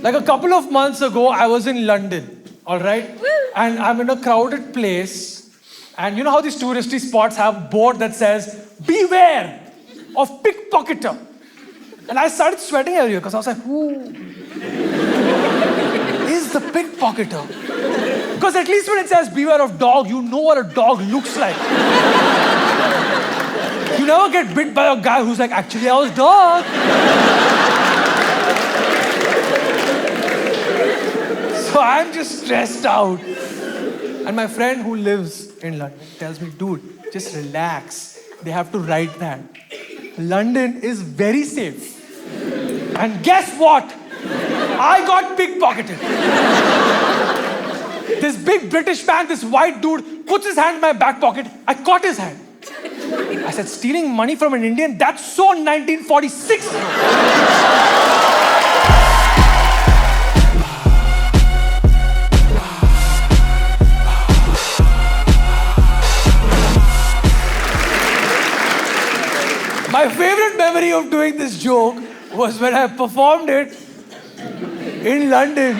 Like a couple of months ago, I was in London, all right? And I'm in a crowded place. And you know how these touristy spots have a board that says, beware of pickpocketer. And I started sweating earlier because I was like, who is the pickpocketer? Because at least when it says beware of dog, you know what a dog looks like. You never get bit by a guy who's like, actually, I was dog. So I'm just stressed out. And my friend who lives in London tells me, dude, just relax. They have to write that. London is very safe. And guess what? I got pickpocketed. This big British man, this white dude, puts his hand in my back pocket. I caught his hand. I said, stealing money from an Indian? That's so 1946. My favorite memory of doing this joke was when I performed it in London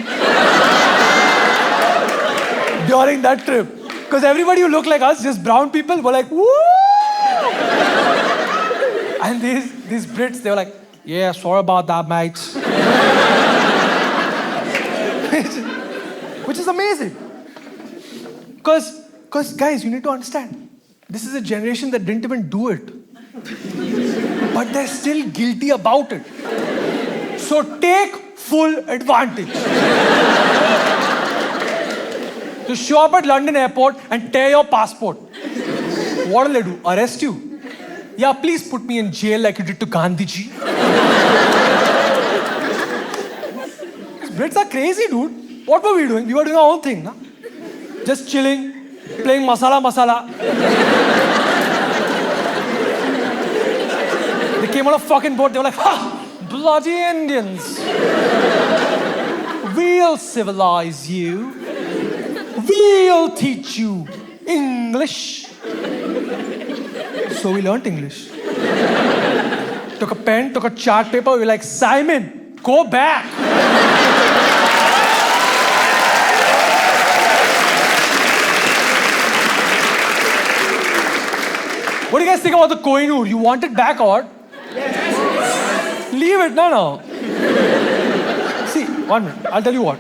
during that trip. Because everybody who looked like us, just brown people, were like, woo! And these Brits, they were like, yeah, sorry about that, mate. Which is amazing. Because guys, you need to understand, this is a generation that didn't even do it. But they're still guilty about it. So take full advantage. To show up at London airport and tear your passport. What will they do? Arrest you? Yeah, please put me in jail like you did to Gandhiji. These Brits are crazy, dude. What were we doing? We were doing our own thing, na? Just chilling, playing masala. They came on a fucking boat, they were like, ha! Bloody Indians! We'll civilize you. We'll teach you English. So we learned English. Took a pen, took a chart paper, we were like, Simon, go back. What do you guys think about the Kohinoor? You want it back or? Yes. Leave it, no. See, 1 minute, I'll tell you what.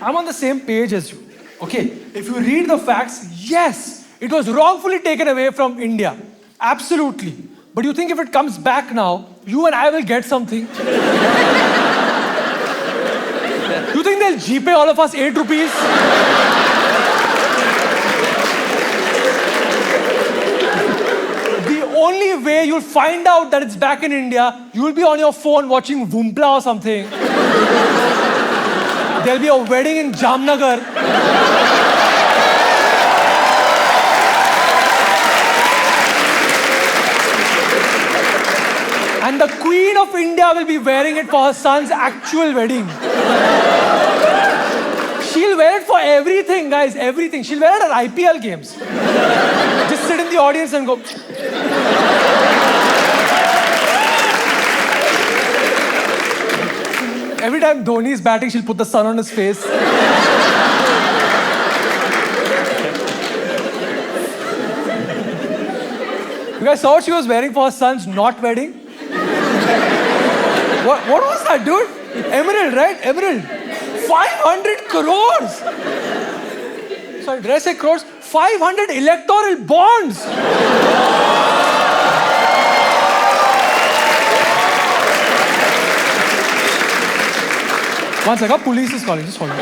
I'm on the same page as you. Okay, if you read the facts, yes, it was wrongfully taken away from India. Absolutely. But you think if it comes back now, you and I will get something? You think they'll GPay all of us 8 rupees? The only way you'll find out that it's back in India, you'll be on your phone watching Vumpla or something. There'll be a wedding in Jamnagar. And the Queen of India will be wearing it for her son's actual wedding. She'll wear it for everything, guys, everything. She'll wear it at IPL games. Just sit in the audience and go. Every time Dhoni is batting, she'll put the sun on his face. You guys saw what she was wearing for her son's not wedding? What was that, dude? Emerald, right? Emerald. 500 crores! Sorry, did I say crores? 500 electoral bonds! One second, police is calling, just hold on.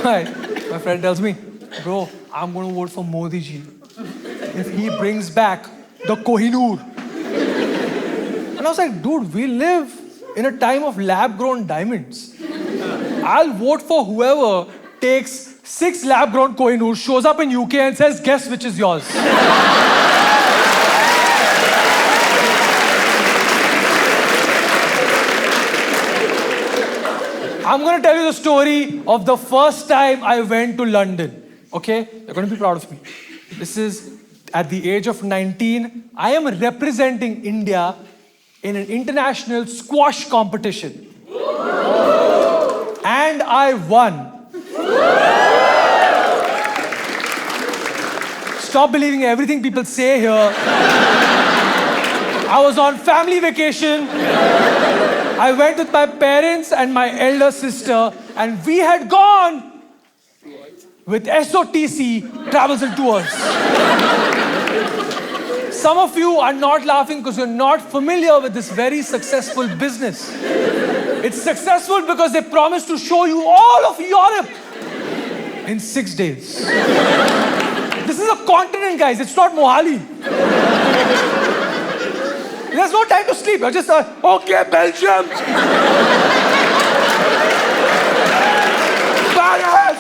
Hi, my friend tells me, bro, I'm going to vote for Modi ji if he brings back the Kohinoor. And I was like, dude, we live in a time of lab-grown diamonds. I'll vote for whoever takes 6 lab-grown Kohinoor, shows up in UK and says, guess which is yours. I'm going to tell you the story of the first time I went to London. Okay? You're going to be proud of me. This is at the age of 19. I am representing India in an international squash competition. And I won. Stop believing everything people say here. I was on family vacation. I went with my parents and my elder sister, and we had gone with SOTC Travels and Tours. Some of you are not laughing because you're not familiar with this very successful business. It's successful because they promise to show you all of Europe in 6 days. This is a continent, guys. It's not Mohali. There's no time to sleep. You're just, okay, Belgium. Paris.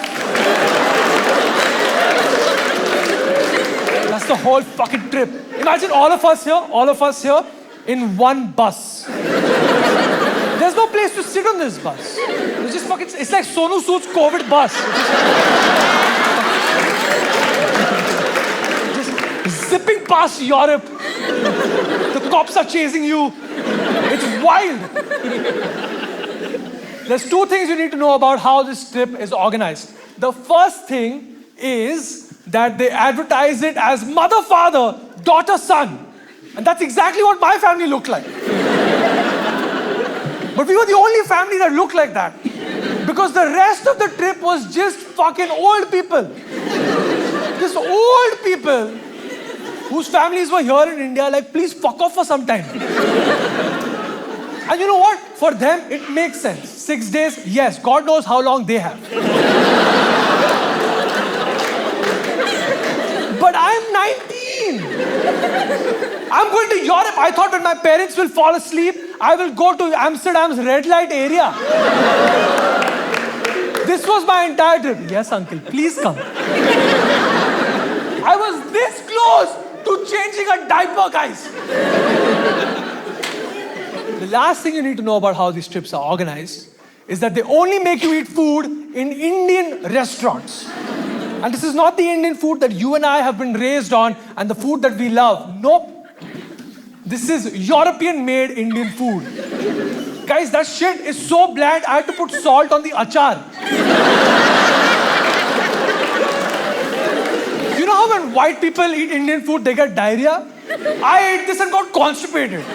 That's the whole fucking trip. Imagine all of us here in one bus. There's no place to sit on this bus. It's just fucking, it's like Sonu Sood's COVID bus. Just zipping past Europe. The cops are chasing you. It's wild. There's 2 things you need to know about how this trip is organized. The first thing is that they advertise it as mother, father, daughter, son. And that's exactly what my family looked like. But we were the only family that looked like that. Because the rest of the trip was just fucking old people. Just old people whose families were here in India, like, please fuck off for some time. And you know what? For them, it makes sense. 6 days, yes, God knows how long they have. But I'm 19. I'm going to Europe. I thought when my parents will fall asleep, I will go to Amsterdam's red light area. This was my entire trip. Yes, uncle, please come. I was this close to changing a diaper, guys. The last thing you need to know about how these trips are organized is that they only make you eat food in Indian restaurants. And this is not the Indian food that you and I have been raised on and the food that we love. Nope. This is European-made Indian food. Guys, that shit is so bland, I had to put salt on the achar. You know how when white people eat Indian food, they get diarrhea? I ate this and got constipated.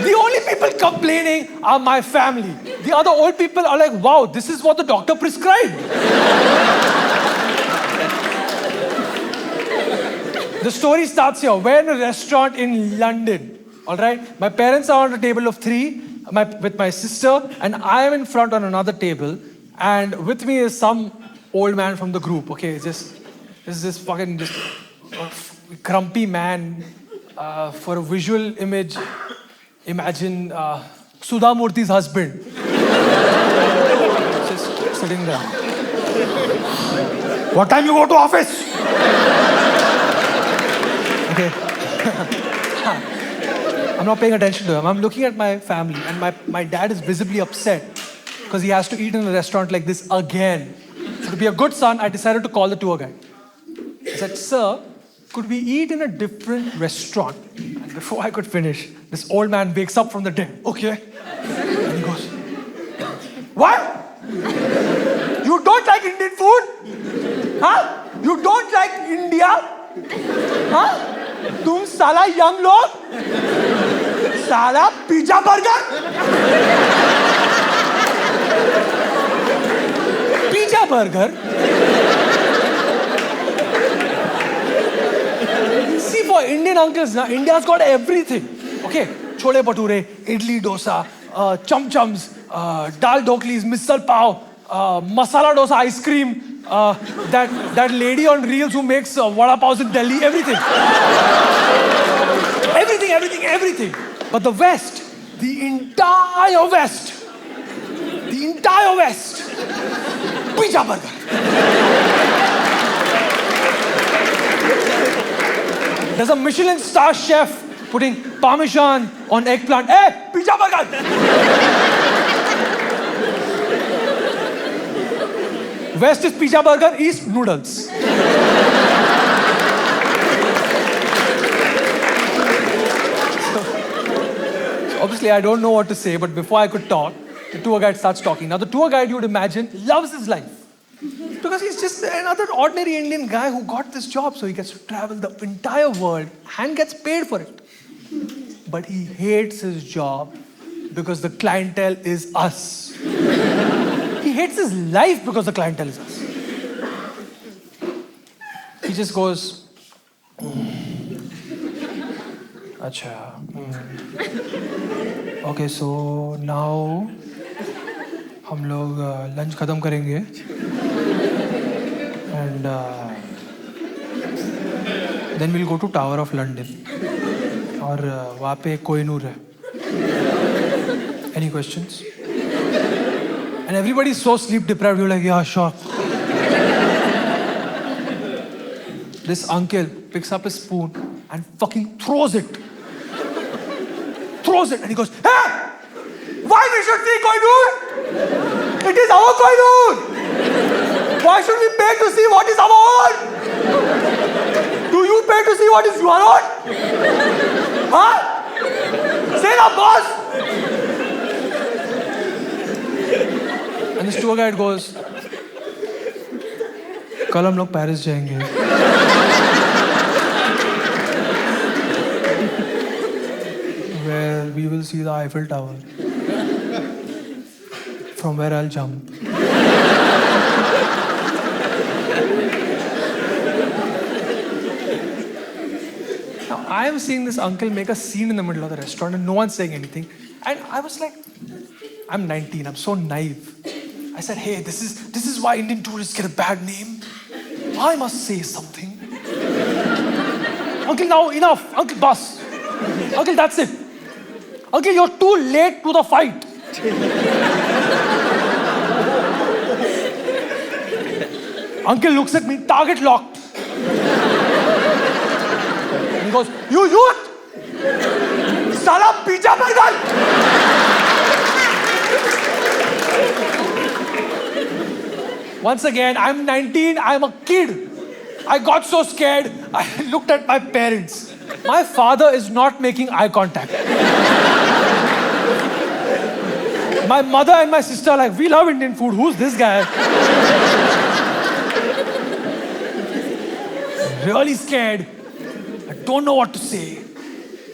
The only people complaining are my family. The other old people are like, wow, this is what the doctor prescribed. The story starts here. We're in a restaurant in London, all right? My parents are on a table of 3 with my sister, and I am in front on another table, and with me is some old man from the group, okay? This is this fucking just grumpy man. For a visual image, imagine Sudha Murthy's husband. Just sitting there. What time you go to office? Okay. I'm not paying attention to him. I'm looking at my family, and my dad is visibly upset because he has to eat in a restaurant like this again. So to be a good son, I decided to call the tour guide. I said, sir, could we eat in a different restaurant? And before I could finish, this old man wakes up from the dead. Okay. And he goes, what? You don't like Indian food? Huh? You don't like India? Huh? Tum sala young log? Sala pizza burger? Pizza burger? See, for Indian uncles, now India's got everything. Okay, chole bhature, idli dosa, chum chums, dal doklis, misal pav, masala dosa ice cream, that lady on reels who makes vada pavs in Delhi, everything. Everything. But the West, the entire West, pizza burger. There's a Michelin star chef putting Parmesan on eggplant. Hey, pizza burger! West is pizza burger, East noodles. Obviously, I don't know what to say, but before I could talk, the tour guide starts talking. Now, the tour guide, you would imagine, loves his life. Because he's just another ordinary Indian guy who got this job, so he gets to travel the entire world and gets paid for it. But he hates his job because the clientele is us. He hates his life because the clientele is us. He just goes, Acha. Okay, so now हम लोग lunch खत्म करेंगे and then we'll go to Tower of London और वहाँ पे कोहिनूर है. Any questions? And everybody's so sleep deprived. You're like, yeah, sure. This uncle picks up a spoon and fucking throws it. And he goes, hey! Why we should see Kohinoor? It is our Kohinoor! Why should we pay to see what is our own? Do you pay to see what is your own? Huh? Say that, boss! And this tour guide goes, कल हम लोग Paris जाएंगे. Where we will see the Eiffel Tower. From where I'll jump. Now I am seeing this uncle make a scene in the middle of the restaurant and no one's saying anything. And I was like, I'm 19, I'm so naive. I said, hey, this is why Indian tourists get a bad name. I must say something. Uncle, now enough. Uncle, boss. Uncle, that's it. Uncle, you're too late to the fight. Uncle looks at me, target locked. He goes, you youth! Sala pizza burger! Once again, I'm 19, I'm a kid. I got so scared, I looked at my parents. My father is not making eye contact. My mother and my sister are like, we love Indian food, who's this guy? Really scared. I don't know what to say.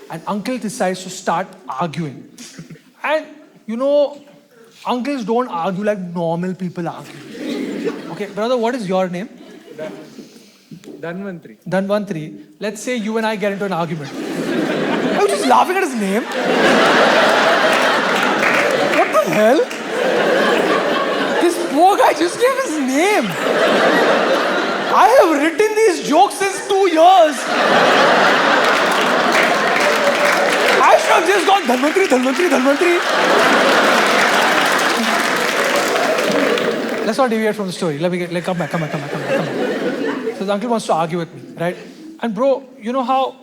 And uncle decides to start arguing. And you know, uncles don't argue like normal people argue. Okay, brother, what is your name? Dhanvantri. Dhanvantri. Let's say you and I get into an argument. Are you just laughing at his name? What the hell? This poor guy just gave his name. I have written these jokes since 2 years. I should have just gone Dhanvantri. Let's not deviate from the story. Come back. So the uncle wants to argue with me, right? And bro, you know how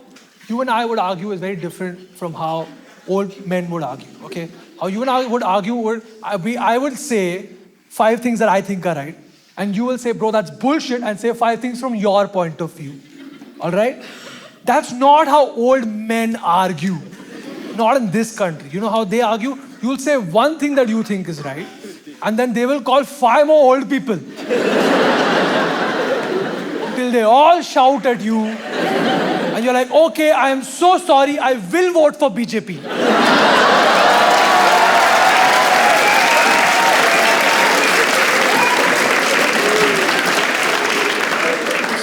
you and I would argue is very different from how old men would argue, okay? How you and I would argue, I would say 5 things that I think are right. And you will say, bro, that's bullshit, and say 5 things from your point of view. All right? That's not how old men argue. Not in this country. You know how they argue? You'll say one thing that you think is right, and then they will call 5 more old people. Till they all shout at you. And you're like, okay, I am so sorry, I will vote for BJP.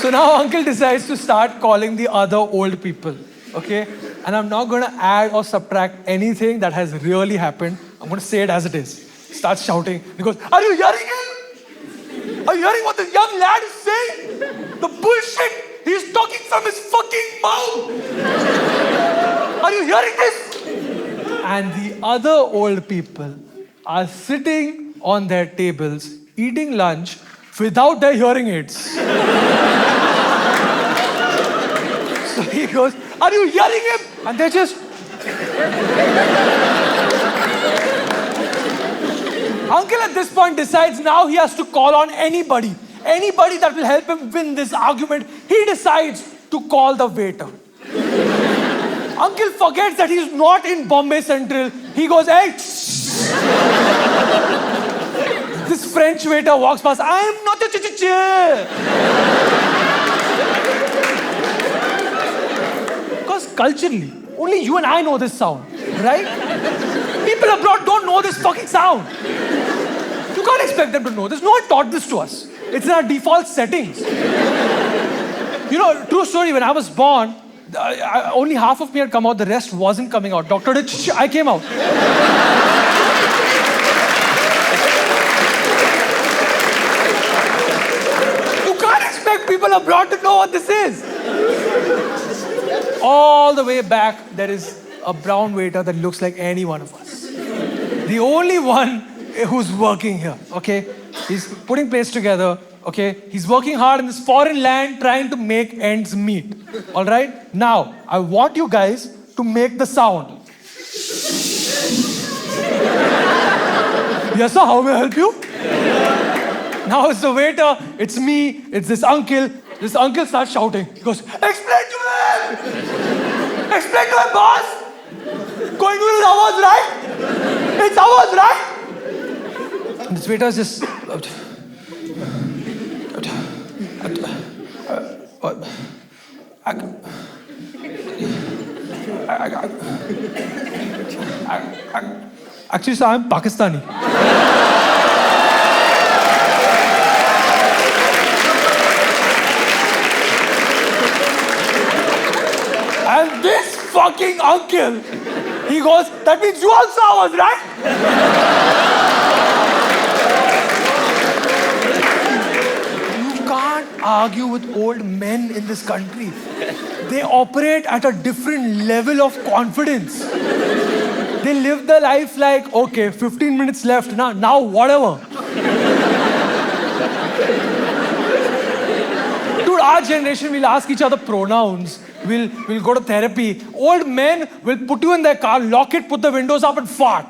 So now uncle decides to start calling the other old people, okay? And I'm not going to add or subtract anything that has really happened. I'm going to say it as it is. Starts shouting. He goes, are you hearing him? Are you hearing what this young lad is saying? The bullshit he's talking from his fucking mouth. Are you hearing this? And the other old people are sitting on their tables, eating lunch without their hearing aids. So he goes, are you hearing him? And they just... Uncle at this point decides now he has to call on anybody that will help him win this argument. He decides to call the waiter. Uncle forgets that he's not in Bombay Central. He goes, hey. This French waiter walks past. I'm not a Because culturally, only you and I know this sound, right? People abroad don't know this fucking sound. You can't expect them to know this. No one taught this to us. It's in our default settings. You know, true story, when I was born, only half of me had come out, the rest wasn't coming out. Doctor did, I came out. You can't expect people abroad to know what this is. All the way back, there is a brown waiter that looks like any one of us. The only one who's working here, okay? He's putting plates together, okay? He's working hard in this foreign land trying to make ends meet, all right? Now, I want you guys to make the sound. Yes, sir, how may I help you? Now it's the waiter, it's me, it's this uncle. This uncle starts shouting. He goes, explain to him! Explain to him, boss! Kohinoor is ours, right? It's ours, right? And this waiter is just... Actually, sir, I'm Pakistani. And this fucking uncle, he goes, that means you also ours, right? You can't argue with old men in this country. They operate at a different level of confidence. They live their life like, okay, 15 minutes left, now whatever. Dude, our generation will ask each other pronouns. We'll go to therapy. Old men will put you in their car, lock it, put the windows up and fart.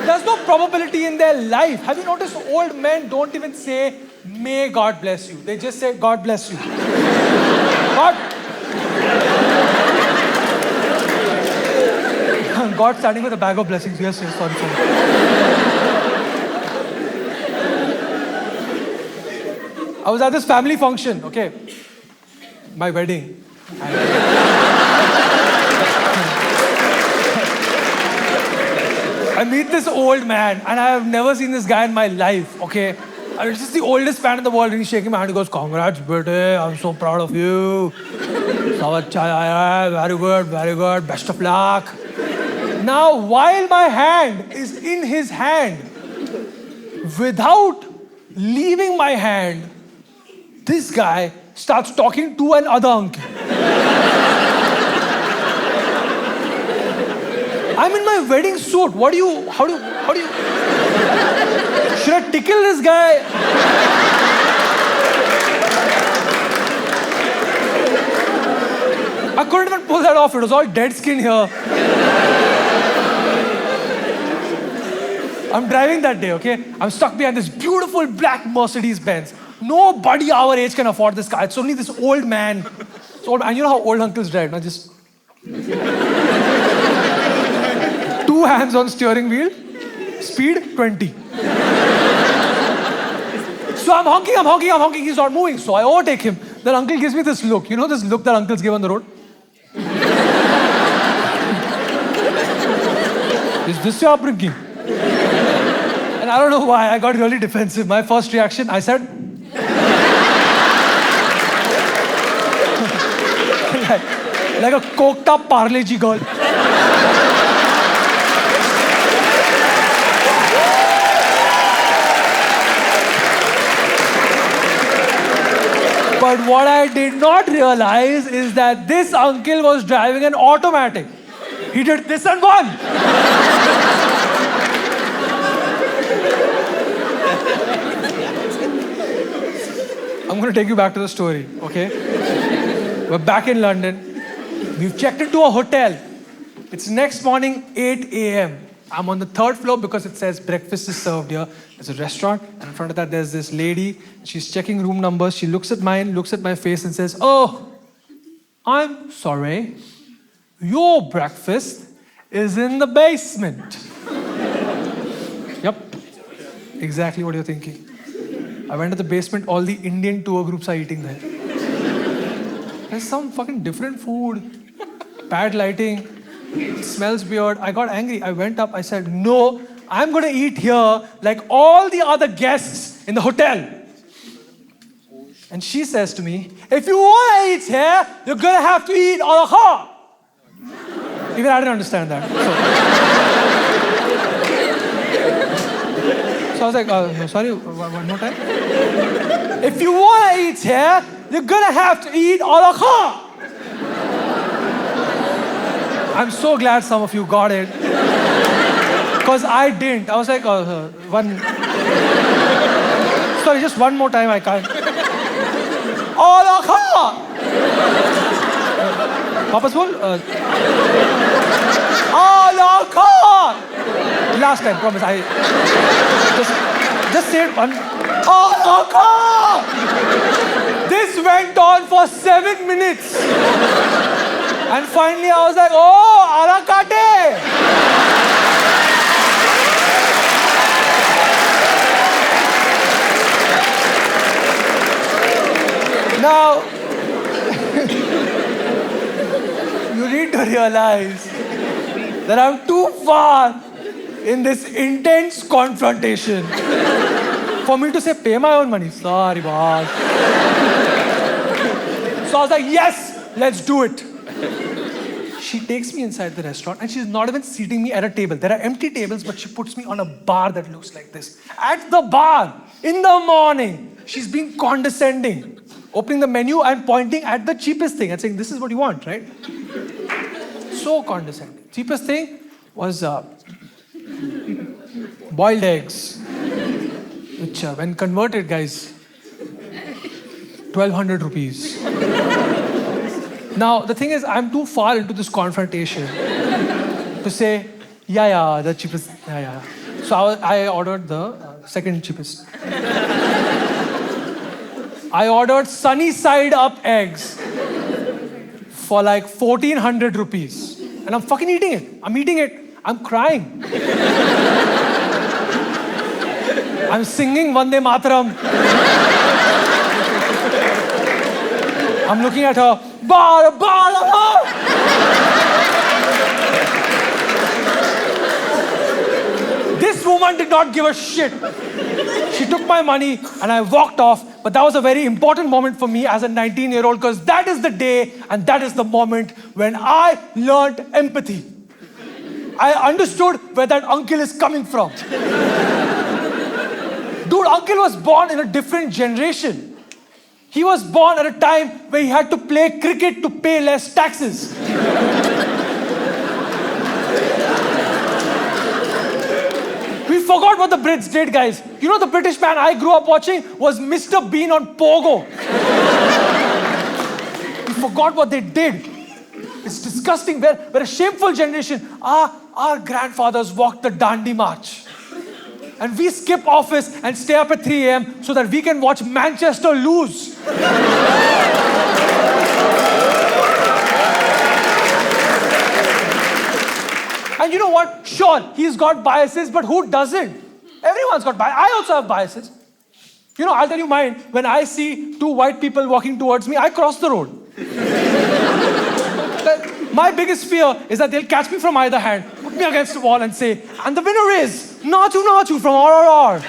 There's no probability in their life. Have you noticed old men don't even say, may God bless you. They just say, God bless you. God standing with a bag of blessings. Yes, sorry. I was at this family function, okay? My wedding. I meet this old man, and I have never seen this guy in my life, okay? And it's just the oldest man in the world, and he's shaking my hand. He goes, congrats, bete, I'm so proud of you. Very good, best of luck. Now, while my hand is in his hand, without leaving my hand, this guy starts talking to another uncle. I'm in my wedding suit. How do you... Should I tickle this guy? I couldn't even pull that off. It was all dead skin here. I'm driving that day, okay? I'm stuck behind this beautiful black Mercedes-Benz. Nobody our age can afford this car. It's only this old man. And you know how old uncles drive, no? Just... 2 hands on steering wheel, speed 20. So I'm honking, he's not moving. So I overtake him. Then uncle gives me this look. You know this look that uncles give on the road? Is this your upbringing? And I don't know why, I got really defensive. My first reaction, I said... like a coked up Parle-G girl. But what I did not realize is that this uncle was driving an automatic. He did this and won. I'm going to take you back to the story, okay? We're back in London. We've checked into a hotel. It's next morning, 8 a.m. I'm on the 3rd floor because it says breakfast is served here. There's a restaurant, and in front of that there's this lady. She's checking room numbers. She looks at mine, looks at my face and says, "Oh, I'm sorry. Your breakfast is in the basement." Yep, exactly what you're thinking. I went to the basement, all the Indian tour groups are eating there. There's some fucking different food, bad lighting, it smells weird. I got angry. I went up, I said, "No, I'm gonna eat here like all the other guests in the hotel." And she says to me, "If you wanna eat here, you're gonna have to eat a la carte." Even I didn't understand that. So I was like, no, sorry, one more time. "If you wanna eat here, you're gonna have to eat a la carte." I'm so glad some of you got it. Because I didn't. I was like, sorry, just one more time, I can't. A la carte! Wapas bol? A la carte! Last time, promise. Just say it one. A la carte! This went on for 7 minutes. And finally I was like, "Oh, a la carte!" Now, you need to realize that I'm too far in this intense confrontation for me to say, "Pay my own money." Sorry, boss. So I was like, "Yes, let's do it." She takes me inside the restaurant and she's not even seating me at a table. There are empty tables, but she puts me on a bar that looks like this. At the bar, in the morning, she's being condescending, opening the menu and pointing at the cheapest thing and saying, "This is what you want, right?" So condescending. Cheapest thing was boiled eggs, which when converted, guys, 1,200 rupees. Now, the thing is, I'm too far into this confrontation to say, yeah, the cheapest, yeah. So I ordered the second cheapest. I ordered sunny side up eggs for like 1,400 rupees. And I'm fucking eating it. I'm eating it. I'm crying. I'm singing Vande Mataram. I'm looking at her. Bar. This woman did not give a shit. She took my money and I walked off. But that was a very important moment for me as a 19-year-old because that is the day and that is the moment when I learned empathy. I understood where that uncle is coming from. Dude, uncle was born in a different generation. He was born at a time where he had to play cricket to pay less taxes. We forgot what the Brits did, guys. You know, the British man I grew up watching was Mr. Bean on Pogo. We forgot what they did. It's disgusting. We're a shameful generation. Our grandfathers walked the Dandi March. And we skip office and stay up at 3 a.m. so that we can watch Manchester lose. And you know what? Sure, he's got biases, but who doesn't? Everyone's got biases. I also have biases. You know, I'll tell you mine. When I see 2 white people walking towards me, I cross the road. My biggest fear is that they'll catch me from either hand, put me against the wall and say, "And the winner is Nachu from RRR."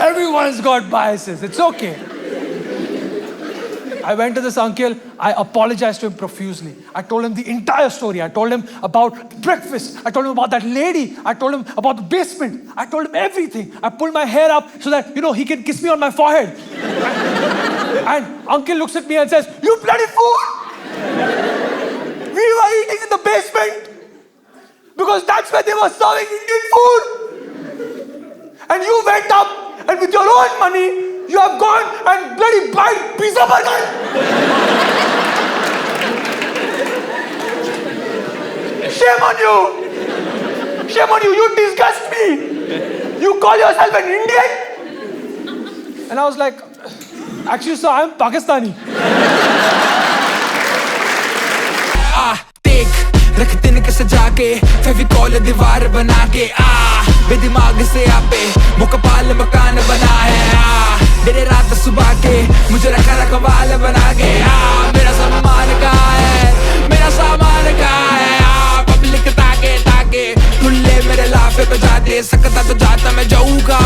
Everyone's got biases. It's okay. I went to this uncle. I apologized to him profusely. I told him the entire story. I told him about breakfast. I told him about that lady. I told him about the basement. I told him everything. I pulled my hair up so that, he can kiss me on my forehead. And uncle looks at me and says, "You bloody fool! We were eating in the basement because that's where they were serving Indian food. And you went up and with your own money You have gone and bloody bite pizza burger. Shame on you. Shame on you. You disgust me. You call yourself an Indian? And I was like, actually, sir, I'm Pakistani. रख दिन के सजा के फेविकॉल दीवार बना के बेदिमाग से आपे मुकपाल मकान बना है मेरे रात सुबह के मुझे रखा रखवाल बना के मेरा सम्मान कहाँ है मेरा सामान कहाँ है पब्लिक ताके ताके खुले मेरे लाफे पे जाते सकता तो जाता मैं जाऊँगा